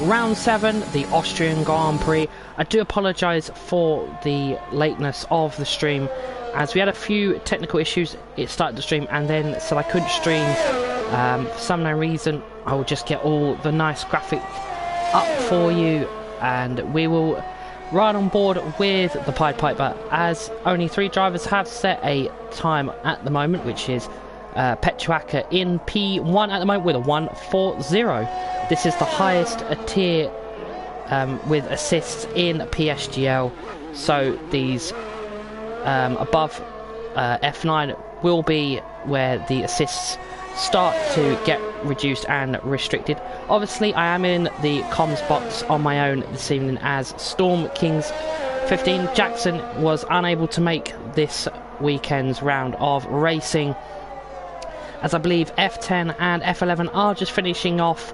round 7, the Austrian Grand Prix. I do apologise for the lateness of the stream, as we had a few technical issues. It started the stream and then said I couldn't stream for some unknown reason. I will just get all the nice graphic up for you, and we will ride on board with the Pied Piper, as only 3 drivers have set a time at the moment, which is Petruaka in P1 at the moment with a 1:40. This is the highest tier with assists in PSGL, so these above F9 will be where the assists start to get reduced and restricted. Obviously I am in the comms box on my own this evening, as Storm Kings 15 Jackson was unable to make this weekend's round of racing, as I believe F10 and F11 are just finishing off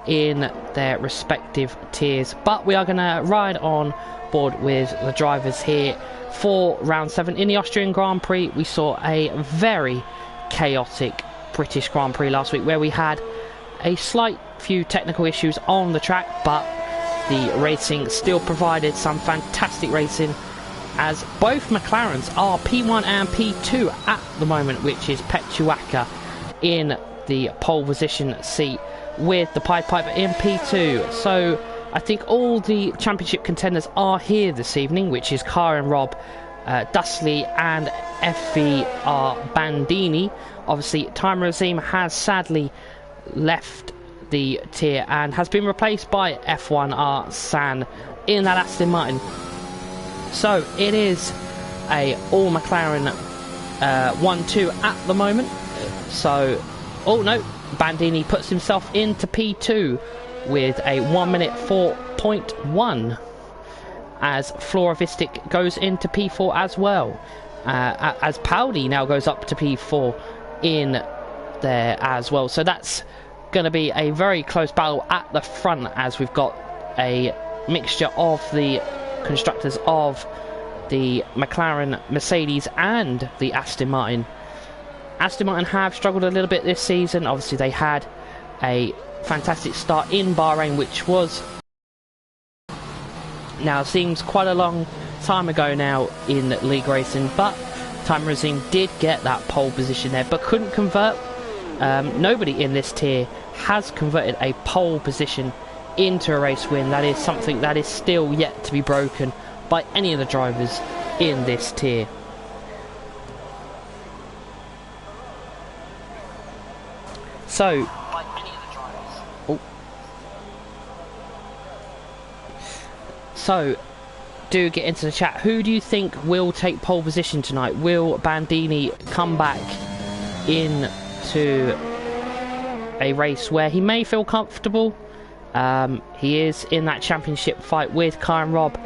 in their respective tiers. But we are going to ride on board with the drivers here for round 7. In the Austrian Grand Prix, we saw a very chaotic British Grand Prix last week, where we had a slight few technical issues on the track, but the racing still provided some fantastic racing, as both McLarens are P1 and P2 at the moment, which is Petruaka in the pole position seat with the Pied Piper in P2. So I think all the championship contenders are here this evening, which is Karen Robb, Dustley and FVR Bandini. Obviously Time Regime has sadly left the tier and has been replaced by F1R San in that Aston Martin. So it is a all McLaren 1-2 at the moment. So, oh no, Bandini puts himself into P2 with a 1 minute 4.1, as Floravistic goes into P4 as well, as Paudi now goes up to P4 in there as well. So that's going to be a very close battle at the front, as we've got a mixture of the constructors of the McLaren, Mercedes and the Aston Martin. Aston Martin have struggled a little bit this season. Obviously they had a fantastic start in Bahrain, which was now seems quite a long time ago now in league racing, but Time Regime did get that pole position there but couldn't convert. Nobody in this tier has converted a pole position into a race win. That is something that is still yet to be broken by any of the drivers in this tier. So, so do get into the chat. Who do you think will take pole position tonight? Will Bandini come back into a race where he may feel comfortable? He is in that championship fight with Karen Robb,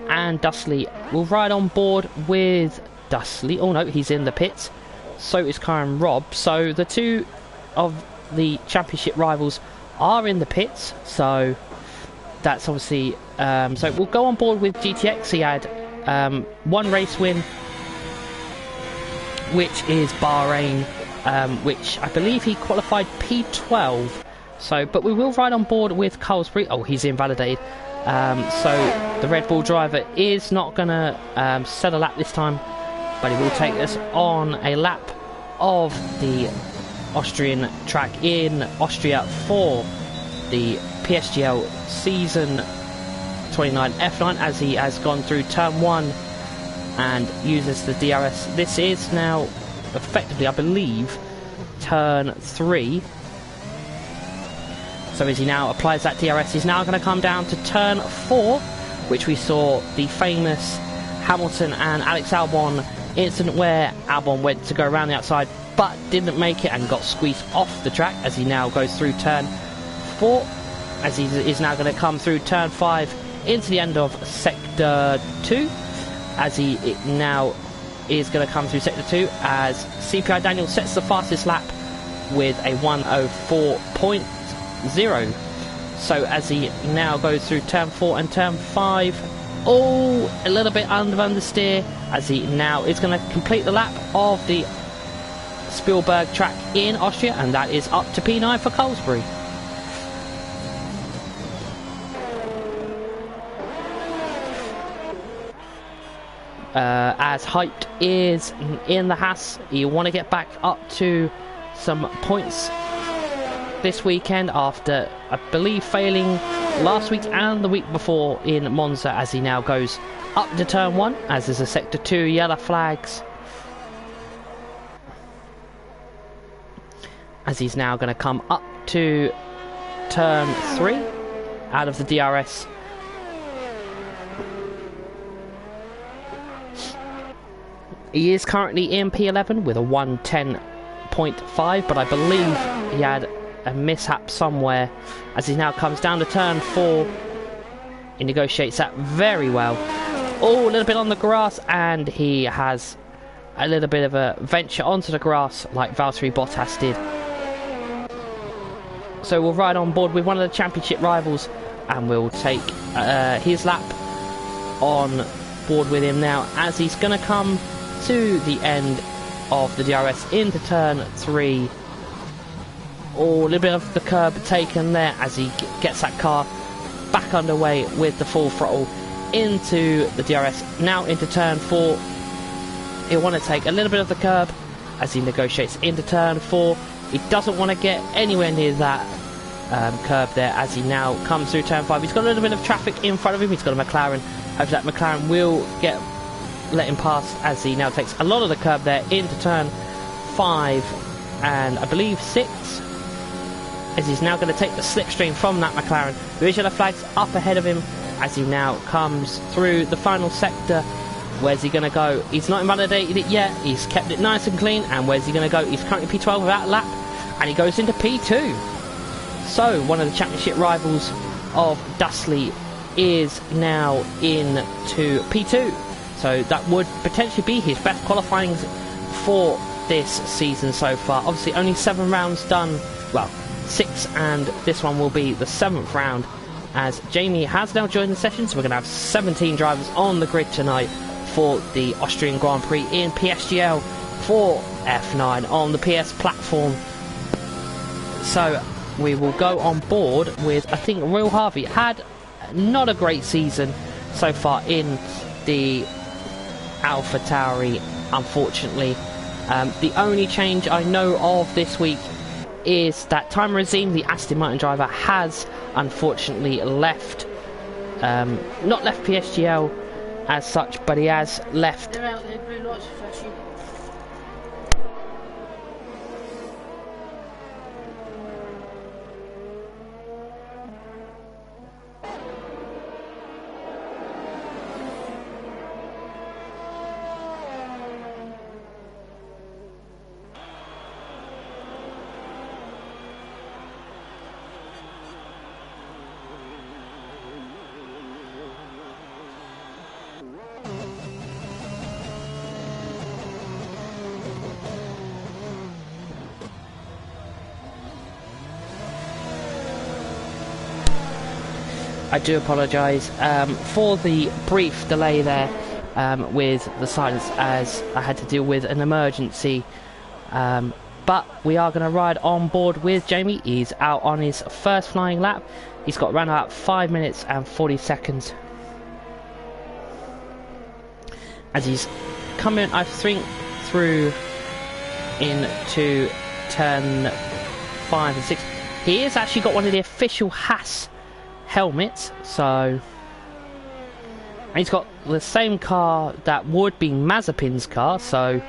and Dustley will ride on board with Dustley. Oh no, he's in the pits. So is Karen Robb. So the two of the championship rivals are in the pits, so that's obviously so we'll go on board with GTX. He had 1 race win, which is Bahrain, which I believe he qualified P12. So, but we will ride on board with Colesbury. Oh, he's invalidated. So the Red Bull driver is not gonna set a lap this time, but he will take us on a lap of the Austrian track in Austria for the PSGL season 29 F9, as he has gone through turn 1 and uses the DRS. This is now effectively, I believe, turn 3. So as he now applies that DRS, he's now going to come down to turn 4, which we saw the famous Hamilton and Alex Albon incident, where Albon went to go around the outside but didn't make it and got squeezed off the track, as he now goes through turn 4, as he is now going to come through turn 5 into the end of sector 2, as he now is going to come through sector 2, as CPI Daniel sets the fastest lap with a 1:04.0. So as he now goes through turn 4 and turn 5, oh, a little bit understeer, as he now is going to complete the lap of the Spielberg track in Austria, and that is up to P9 for Colesbury. as hyped is in the Haas. You want to get back up to some points this weekend after, I believe, failing last week and the week before in Monza, as he now goes up to turn 1 as there's a sector 2 yellow flags, as he's now going to come up to turn 3 out of the DRS. He is currently in P11 with a 110.5, but I believe he had a mishap somewhere as he now comes down to turn 4. He negotiates that very well. Oh, a little bit on the grass, and he has a little bit of a venture onto the grass like Valtteri Bottas did. So we'll ride on board with one of the championship rivals, and we'll take his lap on board with him now as he's going to come to the end of the DRS into turn 3. Oh, a little bit of the curb taken there as he gets that car back underway with the full throttle into the DRS. Now into turn 4. He'll want to take a little bit of the curb as he negotiates into turn 4. He doesn't want to get anywhere near that curb there as he now comes through turn 5. He's got a little bit of traffic in front of him. He's got a McLaren. Hopefully that McLaren will let him past as he now takes a lot of the curb there into turn 5 and I believe 6, as he's now going to take the slipstream from that McLaren. There is yellow flags up ahead of him as he now comes through the final sector. Where's he going to go? He's not invalidated it yet. He's kept it nice and clean. And where's he going to go? He's currently P12 without a lap, and he goes into P2. So one of the championship rivals of Dustley is now into P2. So that would potentially be his best qualifying for this season so far. Obviously only 7 rounds done. Well, 6, and this one will be the 7th round, as Jamie has now joined the session. So we're going to have 17 drivers on the grid tonight for the Austrian Grand Prix in PSGL for F9 on the PS platform. So we will go on board with, I think, Will Harvey. Had not a great season so far in the AlphaTauri, unfortunately. The only change I know of this week is that Time Razine, the Aston Martin driver, has unfortunately left, not left PSGL as such, but he has left. I do apologise for the brief delay there with the silence, as I had to deal with an emergency. But we are going to ride on board with Jamie. He's out on his first flying lap. He's got around about 5 minutes and 40 seconds. As he's coming, I think, through into turn 5 and 6. He has actually got one of the official Haas helmets, so, and he's got the same car that would be Mazepin's car, so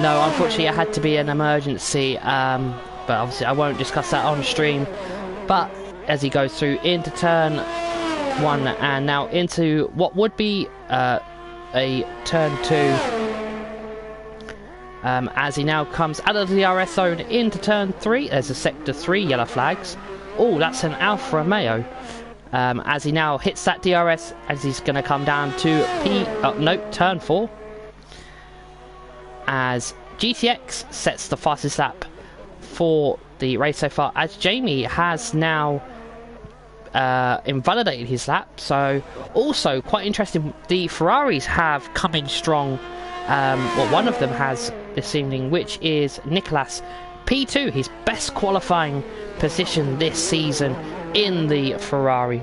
no, unfortunately it had to be an emergency, but obviously I won't discuss that on stream. But as he goes through into turn 1 and now into what would be a turn 2, as he now comes out of the DRS zone into turn 3. There's a sector 3 yellow flags. Oh, that's an Alfa Romeo. As he now hits that DRS, as he's going to come down to turn 4. As GTX sets the fastest lap for the race so far, as Jamie has now invalidated his lap. So also quite interesting, the Ferraris have come in strong. Well, one of them has this evening, which is Nicolas. P2, his best qualifying position this season, in the Ferrari.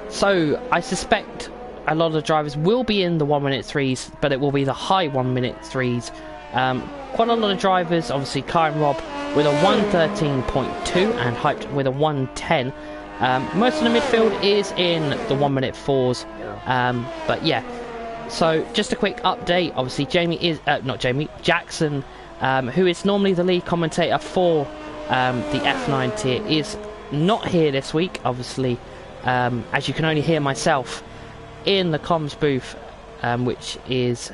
So I suspect a lot of the drivers will be in the 1 minute 3s, but it will be the high 1 minute 3s. Quite a lot of drivers, obviously Kai and Rob with a 113.2 and Hyped with a 110. Most of the midfield is in the 1 minute 4s. But yeah, so just a quick update. Obviously Jackson, who is normally the lead commentator for the F9 tier, is not here this week, obviously, as you can only hear myself in the comms booth, which is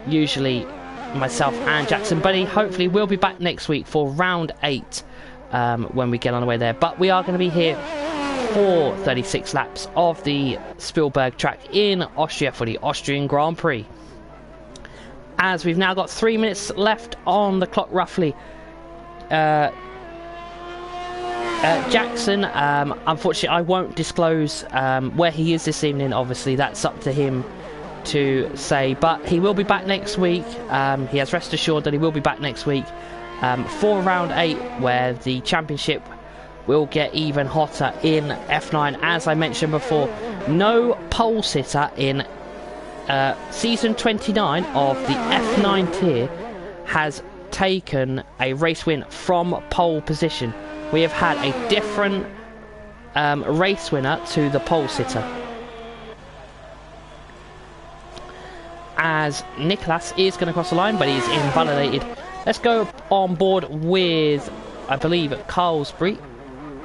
usually myself and Jackson, but he hopefully will be back next week for round 8 when we get on the way there. But we are going to be here for 36 laps of the Spielberg track in Austria for the Austrian Grand Prix. As we've now got 3 minutes left on the clock roughly. Jackson, unfortunately I won't disclose where he is this evening. Obviously that's up to him to say, but he will be back next week. He has rest assured that he will be back next week for round 8, where the championship will get even hotter in F9. As I mentioned before, no pole sitter in season 29 of the F9 tier has taken a race win from pole position. We have had a different race winner to the pole sitter, as Nicholas is going to cross the line, but he's invalidated. Let's go on board with, I believe, Carlsbury.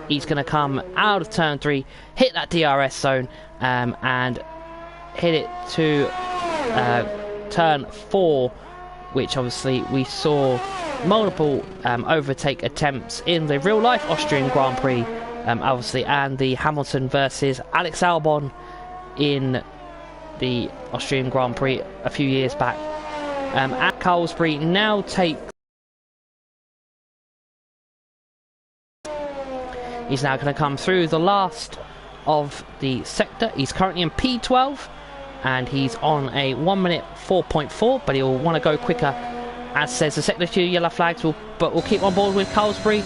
He's going to come out of turn 3, hit that DRS zone, and hit it to turn 4, which obviously we saw multiple overtake attempts in the real life Austrian Grand Prix, obviously, and the Hamilton versus Alex Albon in the Austrian Grand Prix a few years back. At Carlsbury now he's now going to come through the last of the sector. He's currently in P12 and he's on a 1 minute 4.4, but he'll want to go quicker. As says the sector 2 yellow flags, but we'll keep on board with Carlsbury,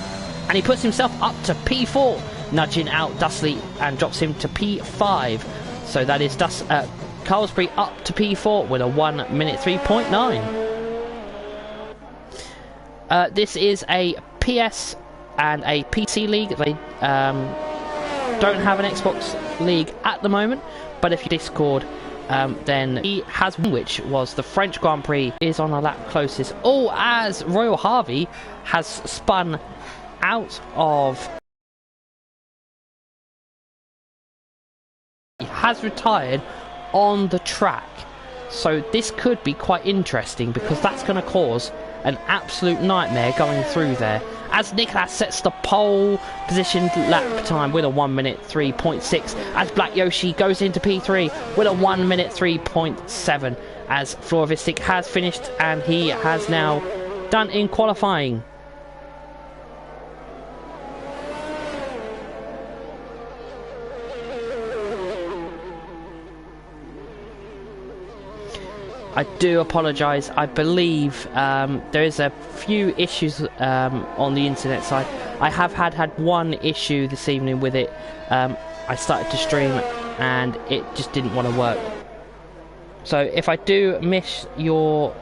and he puts himself up to P4, nudging out Dustley and drops him to P5. So that is Carlsbury up to P4 with a 1 minute 3.9. This is a PS and a PC league. They don't have an Xbox league at the moment, but if you Discord, then he has one, which was the French Grand Prix, is on a lap closest. Oh, as Royal Harvey has spun out of... He has retired on the track. So this could be quite interesting, because that's going to cause an absolute nightmare going through there. As Nicholas sets the pole position lap time with a 1 minute 3.6, as Black Yoshi goes into P3 with a 1 minute 3.7, as Florovistic has finished and he has now done in qualifying. I do apologise. I believe there is a few issues on the internet side. I have had one issue this evening with it. I started to stream and it just didn't want to work. So if I do miss your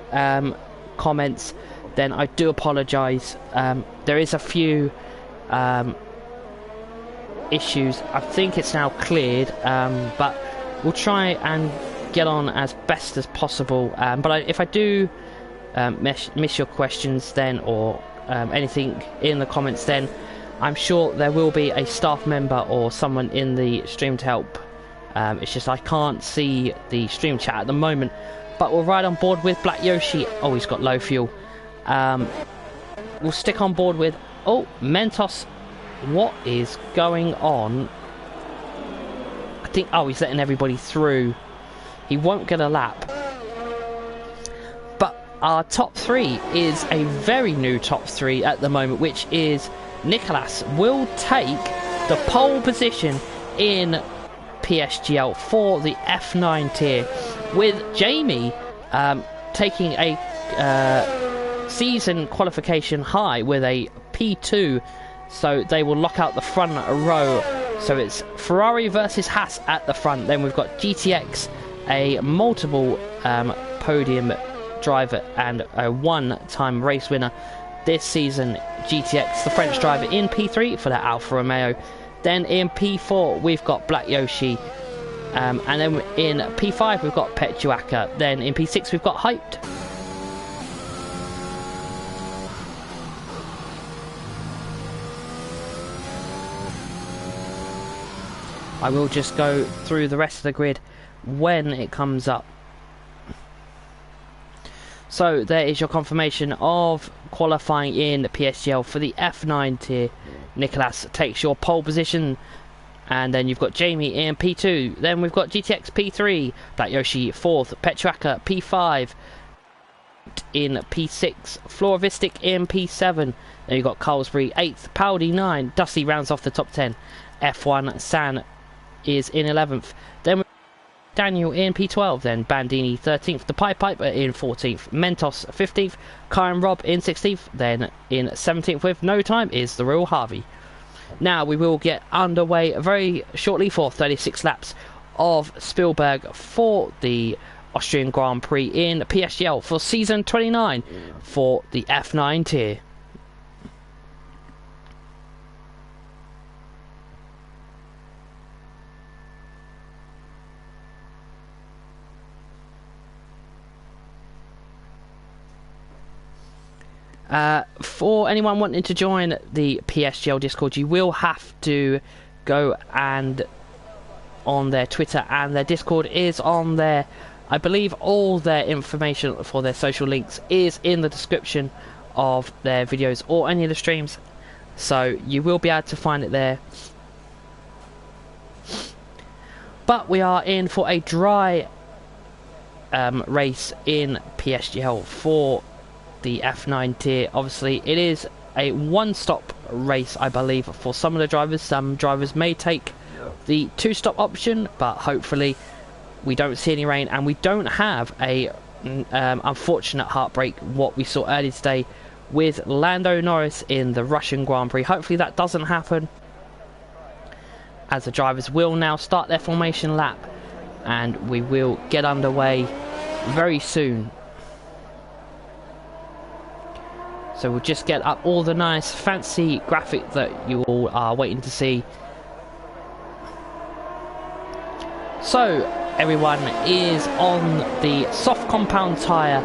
comments, then I do apologise. There is a few issues. I think it's now cleared, but we'll try and get on as best as possible, but if I do miss your questions then, or anything in the comments, then I'm sure there will be a staff member or someone in the stream to help. It's just I can't see the stream chat at the moment, but we'll ride on board with Black Yoshi. Oh, he's got low fuel. We'll stick on board with Mentos. What is going on? I think he's letting everybody through. He won't get a lap. But our top 3 is a very new top 3 at the moment, which is Nicholas will take the pole position in PSGL for the F9 tier, with Jamie taking a season qualification high with a P2, so they will lock out the front row. So it's Ferrari versus Haas at the front. Then we've got GTX, a multiple podium driver and a one-time race winner this season. GTX, the French driver, in P3 for the Alfa Romeo. Then in P4 we've got Black Yoshi, and then in P5 we've got Petchuaka. Then in P6 we've got Hyped. I will just go through the rest of the grid when it comes up. So there is your confirmation of qualifying in the PSGL for the F9 tier. Nicholas takes your pole position, and then you've got Jamie in P2. Then we've got GTX P3, Black Yoshi 4th, Petchuaka P5 in P6, Florovistic in P7. Then you've got Carlsbury 8th, Powdy 9, Dusty rounds off the top 10. F1 San is in 11th. Then Daniel in P12, then Bandini 13th, the Piper in 14th, Mentos 15th, Karen Robb in 16th, then in 17th with no time is the real Harvey. Now we will get underway very shortly for 36 laps of Spielberg for the Austrian Grand Prix in PSGL for season 29 for the F9 tier. For anyone wanting to join the PSGL Discord, you will have to go and on their Twitter, and their Discord is on there. I believe all their information for their social links is in the description of their videos or any of the streams, so you will be able to find it there. But we are in for a dry race in PSGL for the F9 tier. Obviously it is a one-stop race, I believe, for some of the drivers. Some drivers may take the two-stop option, but hopefully we don't see any rain and we don't have a unfortunate heartbreak what we saw earlier today with Lando Norris in the Russian Grand Prix. Hopefully that doesn't happen, as the drivers will now start their formation lap and we will get underway very soon. So we'll just get up all the nice fancy graphic that you all are waiting to see. So everyone is on the soft compound tyre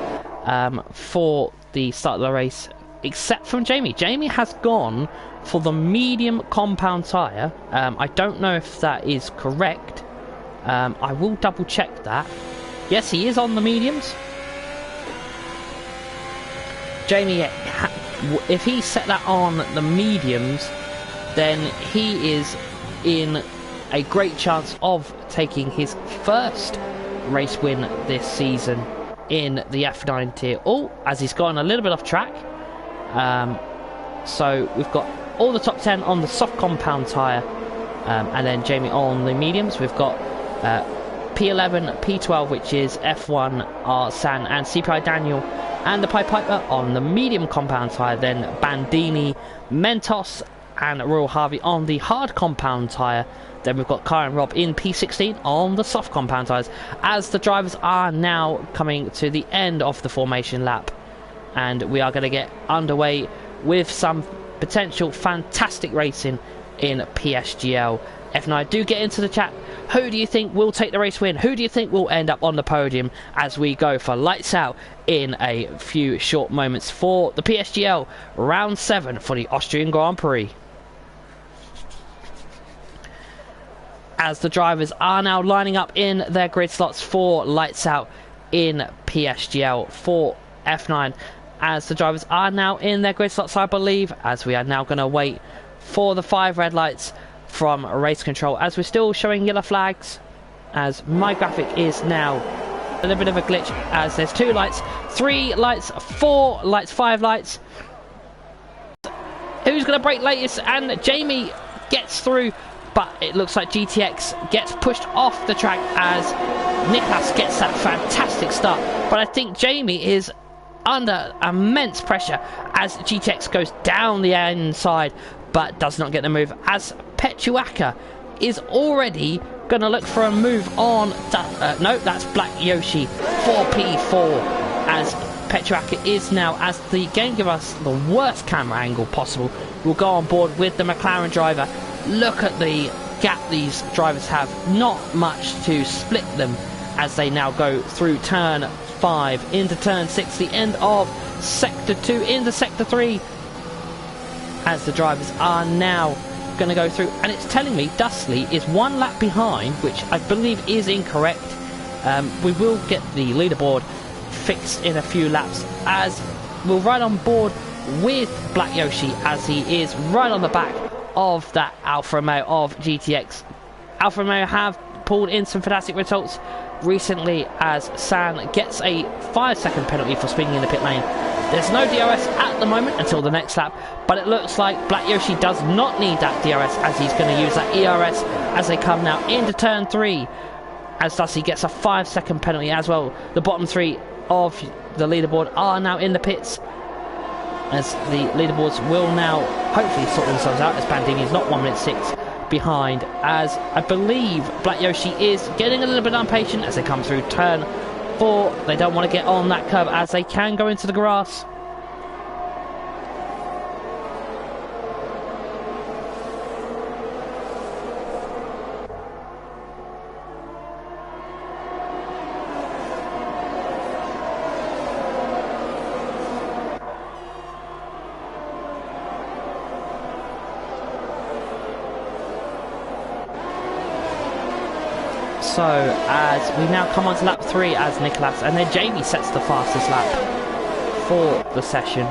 for the start of the race, except from Jamie. Jamie has gone for the medium compound tyre. I don't know if that is correct. I will double check that. Yes, he is on the mediums. Jamie, if he set that on the mediums, then he is in a great chance of taking his first race win this season in the F9 tier. Oh, as he's gone a little bit off track. So we've got all the top 10 on the soft compound tyre, and then Jamie on the mediums. We've got P11, P12, which is F1, R, San and CPI Daniel, and the Piper on the medium compound tyre. Then Bandini, Mentos and Royal Harvey on the hard compound tyre. Then we've got Karen Robb in P16 on the soft compound tyres, as the drivers are now coming to the end of the formation lap, and we are going to get underway with some potential fantastic racing in PSGL. F9, do get into the chat. Who do you think will take the race win? Who do you think will end up on the podium as we go for lights out in a few short moments for the PSGL round 7 for the Austrian Grand Prix? As the drivers are now lining up in their grid slots for lights out in PSGL for F9, as the drivers are now in their grid slots, I believe, as we are now going to wait for the 5 red lights from race control, as we're still showing yellow flags, as my graphic is now a little bit of a glitch, as there's 2 lights, 3 lights, 4 lights, 5 lights. Who's going to brake latest? And Jamie gets through, but it looks like GTX gets pushed off the track as Nicholas gets that fantastic start. But I think Jamie is under immense pressure as GTX goes down the inside, but does not get the move, as Pechuaka is already going to look for a move on. No, that's Black Yoshi for P4, as Pechuaka is now, as the game gives us the worst camera angle possible, will go on board with the McLaren driver. Look at the gap these drivers have, not much to split them, as they now go through turn 5 into turn 6, the end of sector 2 into sector 3, as the drivers are now going to go through, and it's telling me Dustley is 1 lap behind, which I believe is incorrect. We will get the leaderboard fixed in a few laps, as we'll ride on board with Black Yoshi, as he is right on the back of that Alfa Romeo of GTX. Alfa Romeo have pulled in some fantastic results recently, as San gets a 5-second penalty for speeding in the pit lane. There's no DRS at the moment until the next lap, but it looks like Black Yoshi does not need that DRS, as he's going to use that ERS as they come now into turn 3, as Dusty gets a 5-second penalty as well. The bottom 3 of the leaderboard are now in the pits, as the leaderboards will now hopefully sort themselves out, as Bandini is not 1 minute 6 behind, as I believe Black Yoshi is getting a little bit impatient as they come through turn 4. They don't want to get on that curb, as they can go into the grass. So, as we now come on to lap 3, as Nicholas, and then Jamie sets the fastest lap for the session.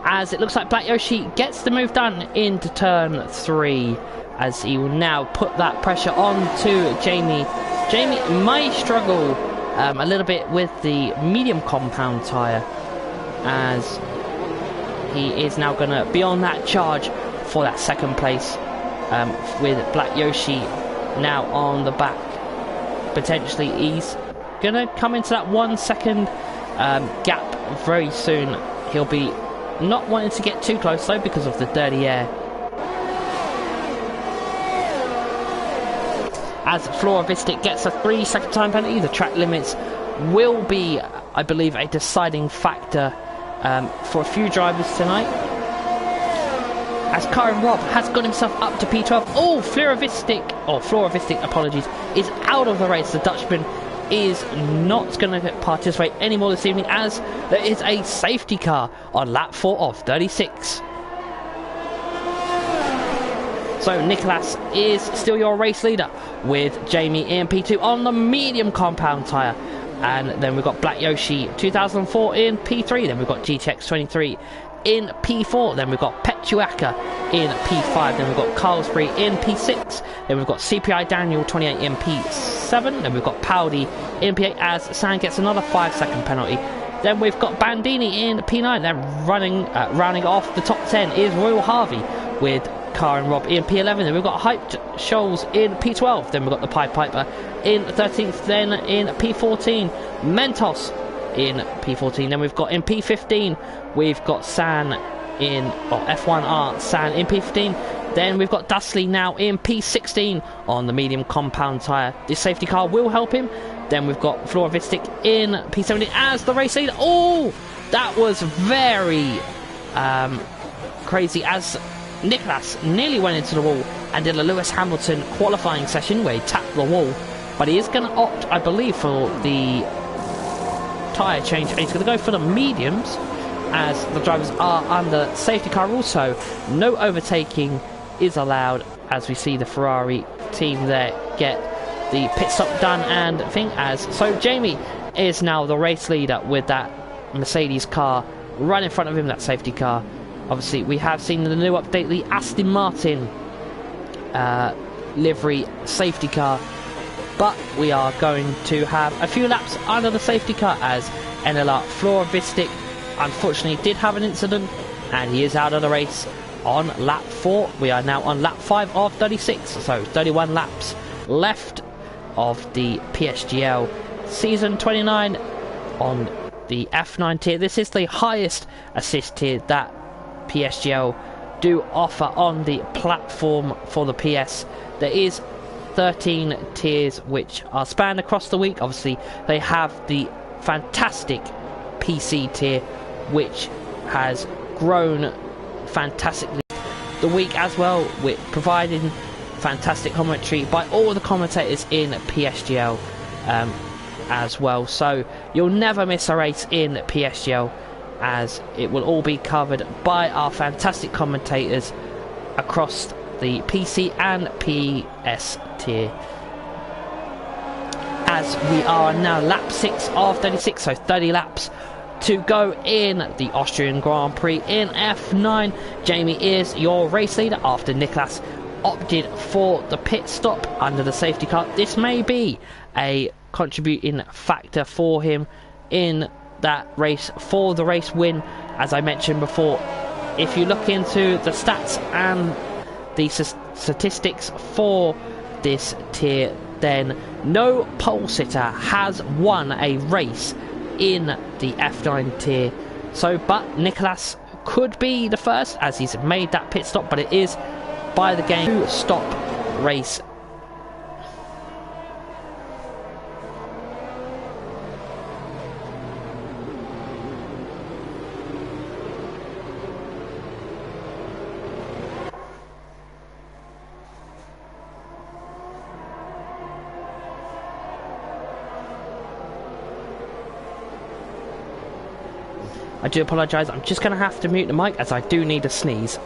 As it looks like Black Yoshi gets the move done into turn 3, as he will now put that pressure on to Jamie. Jamie may struggle a little bit with the medium compound tyre, as he is now going to be on that charge for that second place, with Black Yoshi now on the back. Potentially he's going to come into that 1 second gap very soon. He'll be not wanting to get too close though, because of the dirty air. As Florovistic gets a 3-second time penalty, the track limits will be, I believe, a deciding factor for a few drivers tonight, as Karen Robb has got himself up to P12. Oh, Florovistic, apologies, is out of the race. The Dutchman is not going to participate anymore this evening, as there is a safety car on lap 4 of 36. So Nicholas is still your race leader, with Jamie in P2 on the medium compound tyre. And then we've got Black Yoshi 2004 in P3. Then we've got GTX 23 in P4. Then we've got Pechuaka in P5. Then we've got Carlsbury in P6. Then we've got CPI Daniel 28 in P7. Then we've got Powdy in P8, as San gets another 5-second penalty. Then we've got Bandini in P9. Then rounding off the top 10 is Royal Harvey, with Car and Rob in P11. Then we've got Hyped Shoals in P12. Then we've got the Pied Piper in 13th. Then in P14, Mentos in P14. Then we've got in P15, we've got San in, or F1R San in P15. Then we've got Dustley now in P16 on the medium compound tyre. This safety car will help him. Then we've got Florovistic in P17 as the race leader. Oh, that was very crazy, as Nicholas nearly went into the wall and did a Lewis Hamilton qualifying session where he tapped the wall, but he is going to opt, I believe, for the tyre change, and he's going to go for the mediums, as the drivers are under safety car rules, so no overtaking is allowed, as we see the Ferrari team there get the pit stop done and thing. As so Jamie is now the race leader with that Mercedes car right in front of him, that safety car. Obviously, we have seen in the new update the Aston Martin livery safety car, but we are going to have a few laps under the safety car, as NLR Florovistic unfortunately did have an incident and he is out of the race on lap 4. We are now on lap 5 of 36, so 31 laps left of the PSGL season 29 on the F9 tier. This is the highest assist tier that PSGL do offer on the platform for the PS. There is 13 tiers which are spanned across the week. Obviously they have the fantastic PC tier which has grown fantastically the week as well, with providing fantastic commentary by all the commentators in PSGL as well. So you'll never miss a race in PSGL, as it will all be covered by our fantastic commentators across the PC and PS tier. As we are now lap 6 of 36, so 30 laps to go in the Austrian Grand Prix in F9. Jamie is your race leader after Nicholas opted for the pit stop under the safety car. This may be a contributing factor for him in that race for the race win. As I mentioned before, if you look into the stats and the statistics for this tier, then no pole sitter has won a race in the F9 tier. So, but Nicholas could be the first, as he's made that pit stop, but it is by the game stop race. I do apologise, I'm just going to have to mute the mic as I do need a sneeze.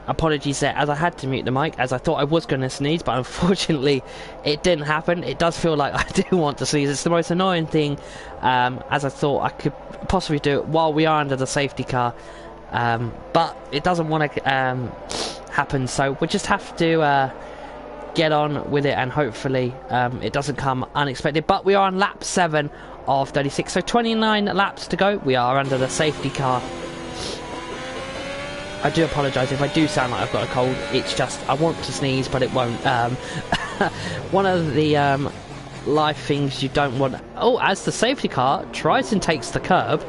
Apologies there, as I had to mute the mic, as I thought I was going to sneeze, but unfortunately it didn't happen. It does feel like I do want to sneeze. It's the most annoying thing, as I thought I could possibly do it while we are under the safety car, but it doesn't want to happen, so we just have to get on with it, and hopefully it doesn't come unexpected. But we are on lap 7 of 36, so 29 laps to go. We are under the safety car. I do apologise if I do sound like I've got a cold. It's just I want to sneeze, but it won't. One of the life things you don't want. Oh, as the safety car tries and takes the curb,